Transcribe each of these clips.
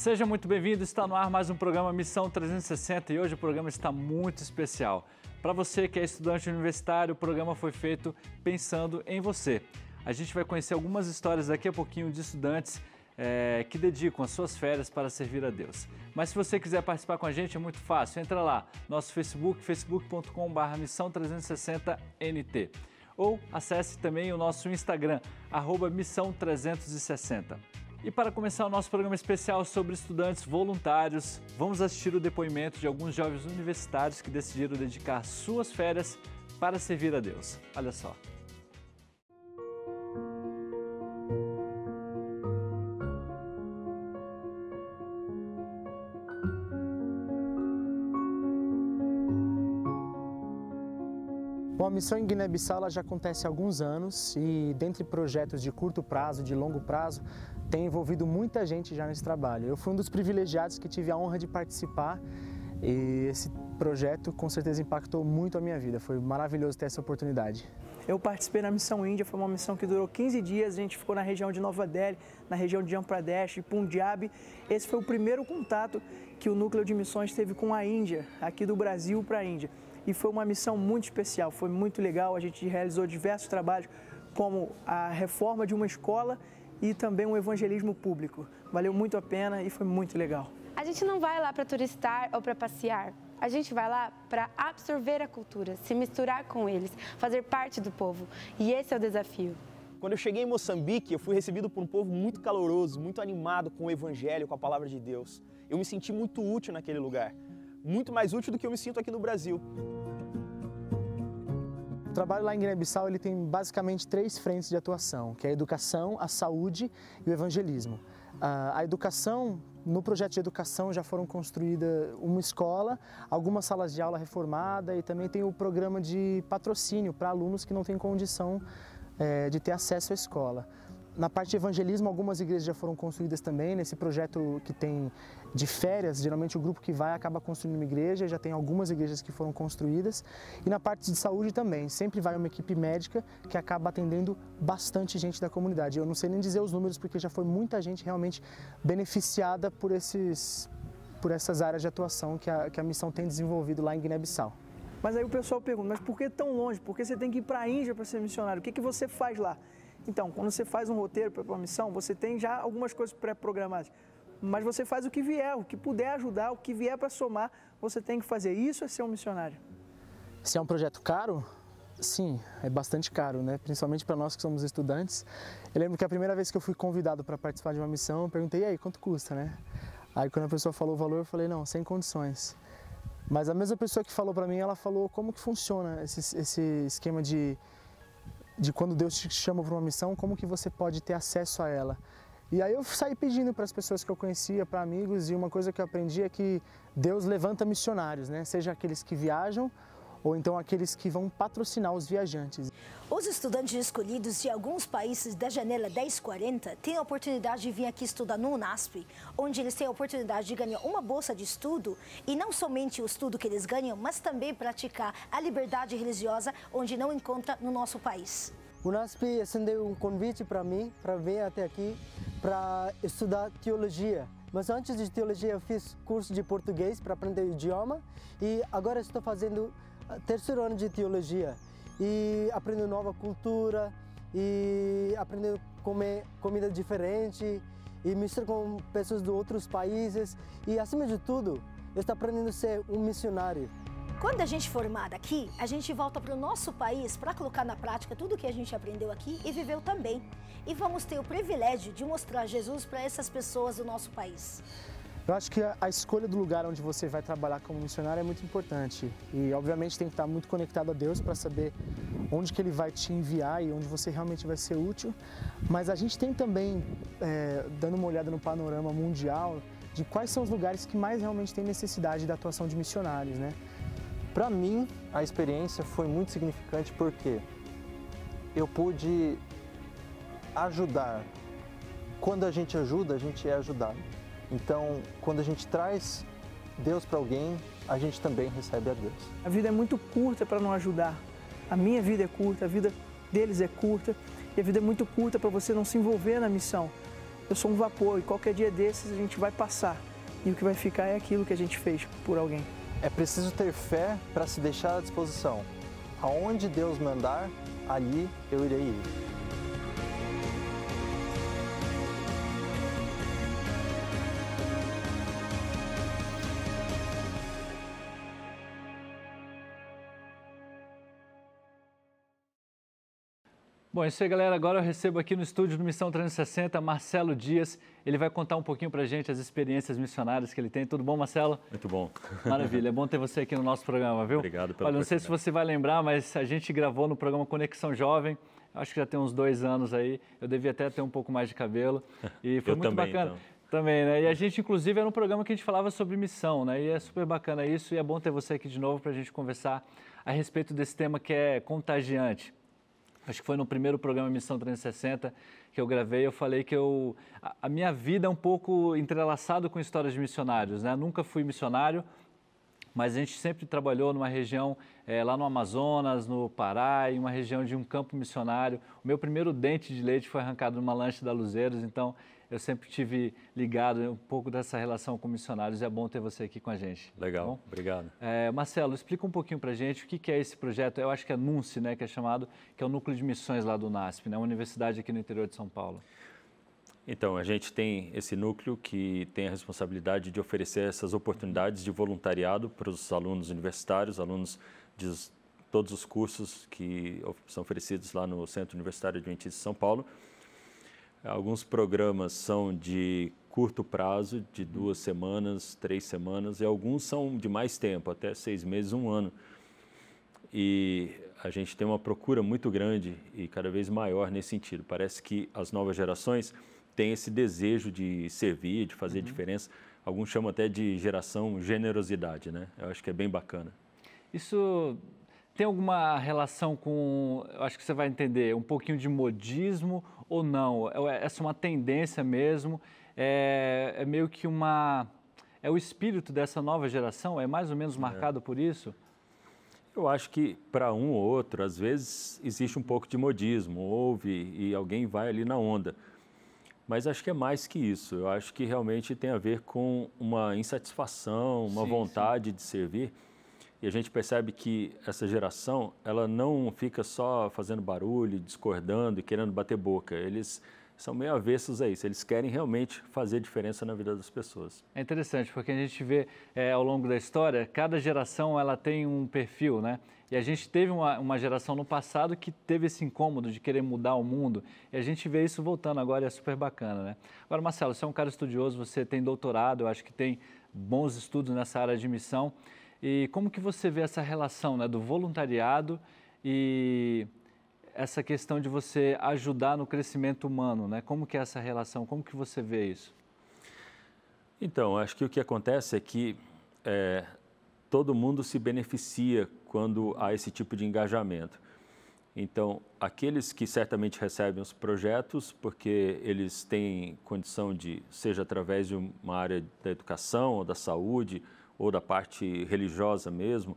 Seja muito bem-vindo, está no ar mais um programa Missão 360 e hoje o programa está muito especial. Para você que é estudante universitário, o programa foi feito pensando em você. A gente vai conhecer algumas histórias daqui a pouquinho de estudantes que dedicam as suas férias para servir a Deus. Mas se você quiser participar com a gente é muito fácil, entra lá, nosso Facebook, facebook.com/missão360nt. Ou acesse também o nosso Instagram, @missão360. E para começar o nosso programa especial sobre estudantes voluntários, vamos assistir o depoimento de alguns jovens universitários que decidiram dedicar suas férias para servir a Deus. Olha só. Bom, a missão em Guiné-Bissau já acontece há alguns anos e, dentre projetos de curto prazo, de longo prazo, tem envolvido muita gente já nesse trabalho. Eu fui um dos privilegiados que tive a honra de participar e esse projeto com certeza impactou muito a minha vida. Foi maravilhoso ter essa oportunidade. Eu participei na Missão Índia, foi uma missão que durou 15 dias, a gente ficou na região de Nova Delhi, na região de Andhra Pradesh, de Punjab. Esse foi o primeiro contato que o Núcleo de Missões teve com a Índia, aqui do Brasil para a Índia. E foi uma missão muito especial, foi muito legal, a gente realizou diversos trabalhos, como a reforma de uma escola e também um evangelismo público. Valeu muito a pena e foi muito legal. A gente não vai lá para turistar ou para passear, a gente vai lá para absorver a cultura, se misturar com eles, fazer parte do povo. E esse é o desafio. Quando eu cheguei em Moçambique, eu fui recebido por um povo muito caloroso, muito animado com o Evangelho, com a Palavra de Deus. Eu me senti muito útil naquele lugar, muito mais útil do que eu me sinto aqui no Brasil. O trabalho lá em Guiné-Bissau ele tem basicamente 3 frentes de atuação, que é a educação, a saúde e o evangelismo. A educação, no projeto de educação já foram construídas uma escola, algumas salas de aula reformadas e também tem o programa de patrocínio para alunos que não têm condição de ter acesso à escola. Na parte de evangelismo, algumas igrejas já foram construídas também. Nesse projeto que tem de férias, geralmente o grupo que vai acaba construindo uma igreja, já tem algumas igrejas que foram construídas. E na parte de saúde também, sempre vai uma equipe médica que acaba atendendo bastante gente da comunidade. Eu não sei nem dizer os números porque já foi muita gente realmente beneficiada por essas áreas de atuação que a missão tem desenvolvido lá em Guiné-Bissau. Mas aí o pessoal pergunta, mas por que tão longe? Por que você tem que ir para a Índia para ser missionário? O que você faz lá? Então, quando você faz um roteiro para uma missão, você tem já algumas coisas pré-programadas, mas você faz o que vier, o que puder ajudar, o que vier para somar, você tem que fazer. Isso é ser um missionário. Se é um projeto caro? Sim, é bastante caro, né? Principalmente para nós que somos estudantes. Eu lembro que a primeira vez que eu fui convidado para participar de uma missão, eu perguntei, e aí, quanto custa, né? Aí quando a pessoa falou o valor, eu falei, não, sem condições. Mas a mesma pessoa que falou para mim, ela falou como que funciona esse esquema de quando Deus te chama para uma missão, como que você pode ter acesso a ela. E aí eu saí pedindo para as pessoas que eu conhecia, para amigos, e uma coisa que eu aprendi é que Deus levanta missionários, né? Seja aqueles que viajam ou então aqueles que vão patrocinar os viajantes. Os estudantes escolhidos de alguns países da janela 1040 têm a oportunidade de vir aqui estudar no UNASP, onde eles têm a oportunidade de ganhar uma bolsa de estudo e não somente o estudo que eles ganham, mas também praticar a liberdade religiosa, onde não encontra no nosso país. O UNASP estendeu um convite para mim, para vir até aqui, para estudar teologia. Mas antes de teologia eu fiz curso de português para aprender o idioma e agora estou fazendo terceiro ano de teologia e aprendendo nova cultura e aprendendo a comer comida diferente e misturar com pessoas de outros países e, acima de tudo, eu estou aprendendo a ser um missionário. Quando a gente formar aqui, a gente volta para o nosso país para colocar na prática tudo que a gente aprendeu aqui e viveu também. E vamos ter o privilégio de mostrar Jesus para essas pessoas do nosso país. Eu acho que a escolha do lugar onde você vai trabalhar como missionário é muito importante e, obviamente, tem que estar muito conectado a Deus para saber onde que Ele vai te enviar e onde você realmente vai ser útil. Mas a gente tem também, dando uma olhada no panorama mundial, de quais são os lugares que mais realmente tem necessidade da atuação de missionários, né? Para mim, a experiência foi muito significante porque eu pude ajudar. Quando a gente ajuda, a gente é ajudado. Então, quando a gente traz Deus para alguém, a gente também recebe a Deus. A vida é muito curta para não ajudar. A minha vida é curta, a vida deles é curta e a vida é muito curta para você não se envolver na missão. eu sou um vapor e qualquer dia desses a gente vai passar. E o que vai ficar é aquilo que a gente fez por alguém. É preciso ter fé para se deixar à disposição. Aonde Deus mandar, ali eu irei ir. Bom, é isso aí, galera. Agora eu recebo aqui no estúdio do Missão 360 Marcelo Dias. Ele vai contar um pouquinho pra gente as experiências missionárias que ele tem. Tudo bom, Marcelo? Muito bom. Maravilha. É bom ter você aqui no nosso programa, viu? Obrigado pela Olha, não sei se você vai lembrar, mas a gente gravou no programa Conexão Jovem. Acho que já tem uns 2 anos aí. Eu devia até ter um pouco mais de cabelo. E foi muito também, bacana. então. Também, né? E a gente, inclusive, era um programa que a gente falava sobre missão, né? E é super bacana isso. E é bom ter você aqui de novo pra gente conversar a respeito desse tema que é contagiante. Acho que foi no primeiro programa Missão 360 que eu gravei, eu falei que a minha vida é um pouco entrelaçada com histórias de missionários, né? Nunca fui missionário, mas a gente sempre trabalhou numa região lá no Amazonas, no Pará, em uma região de um campo missionário. O meu primeiro dente de leite foi arrancado numa lancha da Luzeiros, então eu sempre tive ligado um pouco dessa relação com missionários. É bom ter você aqui com a gente. Legal, obrigado. Marcelo, explica um pouquinho para a gente o que é esse projeto. Eu acho que é NUNCE, né, que é chamado, que é o Núcleo de Missões lá do NASP, né, uma universidade aqui no interior de São Paulo. Então, a gente tem esse núcleo que tem a responsabilidade de oferecer essas oportunidades de voluntariado para os alunos universitários, alunos de todos os cursos que são oferecidos lá no Centro Universitário Adventista de São Paulo. Alguns programas são de curto prazo, de 2 semanas, 3 semanas, e alguns são de mais tempo, até 6 meses, 1 ano. E a gente tem uma procura muito grande e cada vez maior nesse sentido. Parece que as novas gerações têm esse desejo de servir, de fazer diferença. Alguns chamam até de geração generosidade, né? Eu acho que é bem bacana. Isso tem alguma relação com, eu acho que você vai entender, um pouquinho de modismo ou não? Essa é uma tendência mesmo? É meio que é o espírito dessa nova geração? É mais ou menos marcado por isso? Eu acho que para um ou outro, às vezes, existe um pouco de modismo, ouve e alguém vai ali na onda. Mas acho que é mais que isso. Eu acho que realmente tem a ver com uma insatisfação, uma vontade de servir. E a gente percebe que essa geração, ela não fica só fazendo barulho, discordando e querendo bater boca. Eles são meio avessos a isso. Eles querem realmente fazer diferença na vida das pessoas. É interessante, porque a gente vê ao longo da história, cada geração ela tem um perfil, né? E a gente teve uma geração no passado que teve esse incômodo de querer mudar o mundo. E a gente vê isso voltando agora e é super bacana, né? Agora, Marcelo, você é um cara estudioso, você tem doutorado, eu acho que tem bons estudos nessa área de missão. E como que você vê essa relação, né, do voluntariado e essa questão de você ajudar no crescimento humano, né? Como que é essa relação? Como que você vê isso? Então, acho que o que acontece é que todo mundo se beneficia quando há esse tipo de engajamento. Então, aqueles que certamente recebem os projetos, porque eles têm condição de, seja através de uma área da educação ou da saúde, ou da parte religiosa mesmo,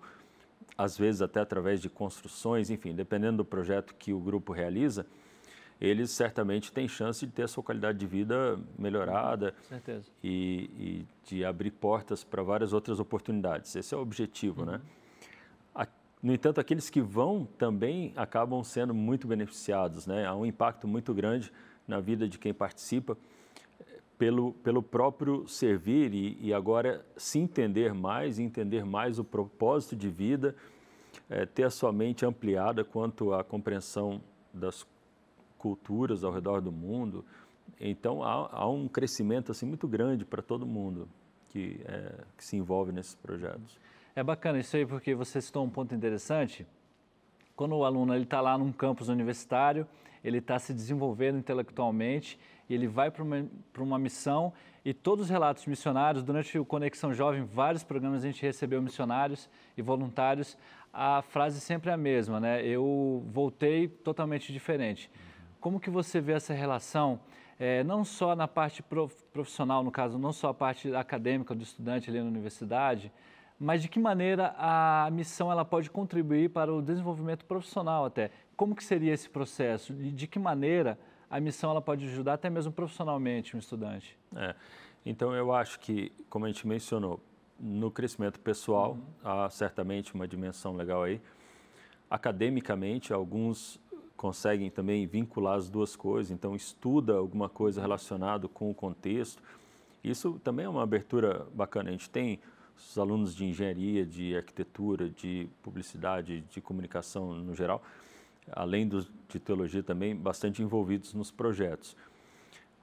às vezes até através de construções, enfim, dependendo do projeto que o grupo realiza, eles certamente têm chance de ter a sua qualidade de vida melhorada. Certeza. E de abrir portas para várias outras oportunidades. Esse é o objetivo, né? No entanto, aqueles que vão também acabam sendo muito beneficiados, né? Há um impacto muito grande na vida de quem participa, pelo próprio servir e agora se entender mais o propósito de vida, ter a sua mente ampliada quanto à compreensão das culturas ao redor do mundo. Então, há um crescimento assim, muito grande para todo mundo que se envolve nesses projetos. É bacana isso aí, porque você citou um ponto interessante. Quando o aluno está lá num campus universitário, ele está se desenvolvendo intelectualmente, e ele vai para uma missão, e todos os relatos missionários, durante o Conexão Jovem, vários programas a gente recebeu missionários e voluntários, a frase sempre é a mesma, né? Eu voltei totalmente diferente. Como que você vê essa relação, não só na parte profissional, no caso, não só a parte acadêmica do estudante ali na universidade, mas de que maneira a missão ela pode contribuir para o desenvolvimento profissional até? Como que seria esse processo? E de que maneira a missão ela pode ajudar até mesmo profissionalmente um estudante? Então, eu acho que, como a gente mencionou, no crescimento pessoal, há certamente uma dimensão legal aí. Academicamente, alguns conseguem também vincular as duas coisas, então estuda alguma coisa relacionada com o contexto. Isso também é uma abertura bacana. A gente tem os alunos de engenharia, de arquitetura, de publicidade, de comunicação no geral, além de teologia também, bastante envolvidos nos projetos.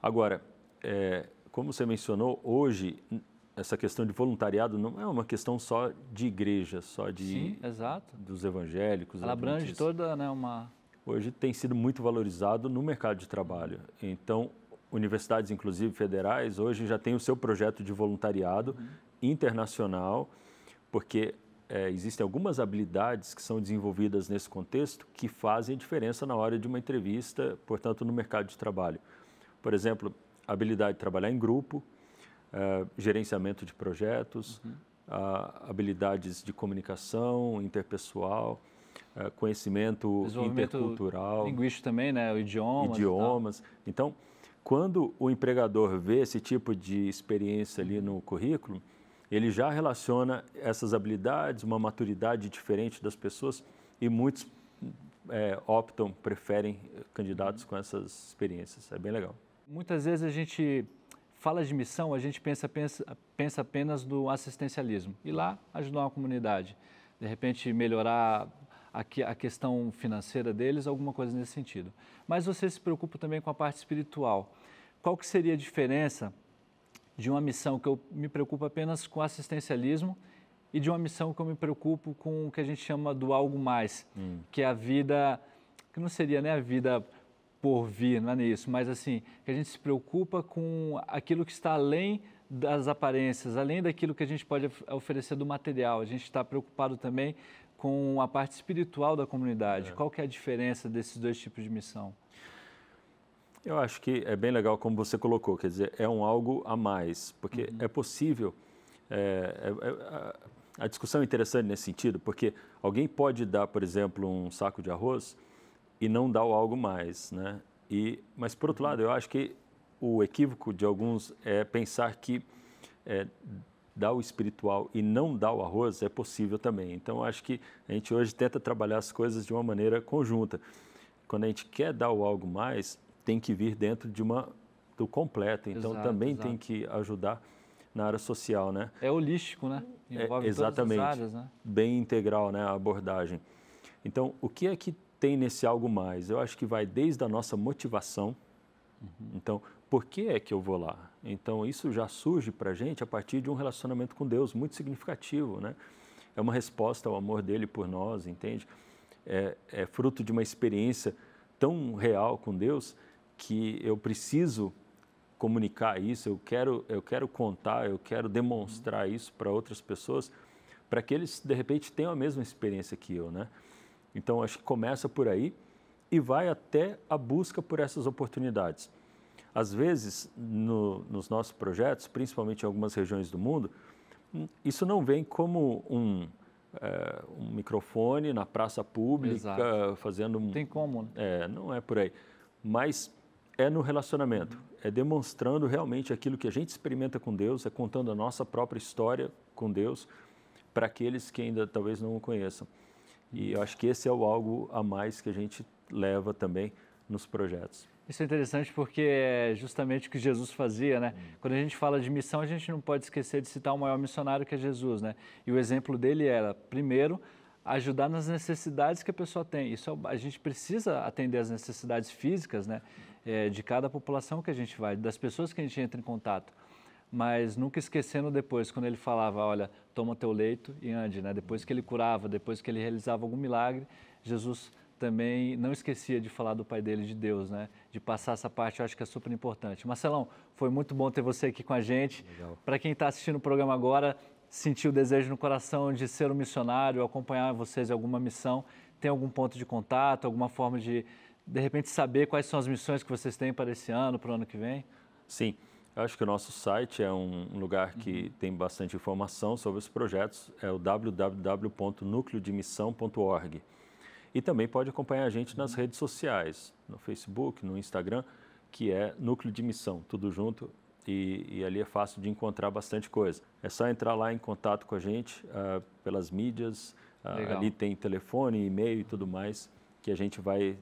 Agora, como você mencionou, hoje essa questão de voluntariado não é uma questão só de igreja, só de Sim, exato. dos evangélicos. Ela abrange toda, né, Hoje tem sido muito valorizado no mercado de trabalho. Então, universidades, inclusive federais, hoje já têm o seu projeto de voluntariado internacional, porque existem algumas habilidades que são desenvolvidas nesse contexto que fazem a diferença na hora de uma entrevista, portanto, no mercado de trabalho. Por exemplo, a habilidade de trabalhar em grupo, gerenciamento de projetos, habilidades de comunicação interpessoal, conhecimento intercultural. Linguístico também, né? Idiomas. Então, quando o empregador vê esse tipo de experiência ali no currículo, ele já relaciona essas habilidades, uma maturidade diferente das pessoas e muitos preferem candidatos com essas experiências. É bem legal. Muitas vezes a gente fala de missão, a gente pensa apenas no assistencialismo. Ir lá ajudar uma comunidade, de repente melhorar a questão financeira deles, alguma coisa nesse sentido. Mas você se preocupa também com a parte espiritual. Qual que seria a diferença de uma missão que eu me preocupo apenas com assistencialismo e de uma missão que eu me preocupo com o que a gente chama do algo mais, que é a vida, que não seria, né, a vida por vir, não é isso, mas assim, que a gente se preocupa com aquilo que está além das aparências, além daquilo que a gente pode oferecer do material. A gente está preocupado também com a parte espiritual da comunidade. Qual que é a diferença desses dois tipos de missão? Eu acho que é bem legal como você colocou, quer dizer, é um algo a mais, porque é possível, a discussão é interessante nesse sentido, porque alguém pode dar, por exemplo, um saco de arroz e não dar o algo mais, né? Mas, por outro lado, eu acho que o equívoco de alguns é pensar que dar o espiritual e não dar o arroz é possível também. Então, eu acho que a gente hoje tenta trabalhar as coisas de uma maneira conjunta. Quando a gente quer dar o algo mais, tem que vir dentro do completo. Então, também tem que ajudar na área social, né? É holístico, né? Envolve exatamente, todas as áreas, né? Bem integral, né, a abordagem. Então, o que é que tem nesse algo mais? Eu acho que vai desde a nossa motivação. Então, por que é que eu vou lá? Então, isso já surge para a gente a partir de um relacionamento com Deus muito significativo, né? É uma resposta ao amor dele por nós, entende? É fruto de uma experiência tão real com Deus que eu preciso comunicar isso, eu quero contar, eu quero demonstrar isso para outras pessoas, para que eles, de repente, tenham a mesma experiência que eu, né? Então, acho que começa por aí e vai até a busca por essas oportunidades. Às vezes, nos nossos projetos, principalmente em algumas regiões do mundo, isso não vem como um microfone na praça pública, fazendo... Não tem como, né? Não é por aí. Mas é no relacionamento, é demonstrando realmente aquilo que a gente experimenta com Deus, é contando a nossa própria história com Deus para aqueles que ainda talvez não o conheçam. E eu acho que esse é o algo a mais que a gente leva também nos projetos. Isso é interessante porque é justamente o que Jesus fazia, né? Quando a gente fala de missão, a gente não pode esquecer de citar o maior missionário que é Jesus, né? E o exemplo dele era, primeiro, ajudar nas necessidades que a pessoa tem. A gente precisa atender as necessidades físicas, né? De cada população que a gente vai, das pessoas que a gente entra em contato. Mas nunca esquecendo depois, quando ele falava, olha, toma teu leito e ande, né? Depois que ele curava, depois que ele realizava algum milagre, Jesus também não esquecia de falar do Pai dele, de Deus, né? De passar essa parte, eu acho que é super importante. Marcelão, foi muito bom ter você aqui com a gente. Para quem está assistindo o programa agora, sentiu o desejo no coração de ser um missionário, acompanhar vocês em alguma missão, tem algum ponto de contato, alguma forma de repente, saber quais são as missões que vocês têm para esse ano, para o ano que vem? Sim. Eu acho que o nosso site é um lugar que tem bastante informação sobre os projetos, é o www.nucleodemissão.org. E também pode acompanhar a gente nas redes sociais, no Facebook, no Instagram, que é Núcleo de Missão, tudo junto. E ali é fácil de encontrar bastante coisa. É só entrar lá em contato com a gente pelas mídias, ali tem telefone, e-mail e tudo mais, que a gente vai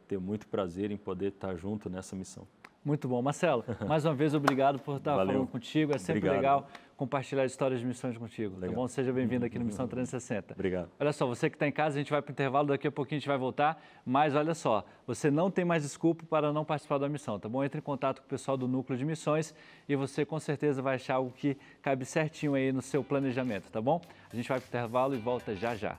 ter muito prazer em poder estar junto nessa missão. Muito bom. Marcelo, mais uma vez, obrigado por estar falando contigo. É sempre legal compartilhar histórias de missões contigo. Tá bom? Seja bem-vindo aqui no Missão 360. Obrigado. Olha só, você que está em casa, a gente vai para o intervalo, daqui a pouquinho a gente vai voltar. Mas olha só, você não tem mais desculpa para não participar da missão, tá bom? Entre em contato com o pessoal do Núcleo de Missões e você com certeza vai achar algo que cabe certinho aí no seu planejamento, tá bom? A gente vai para o intervalo e volta já já.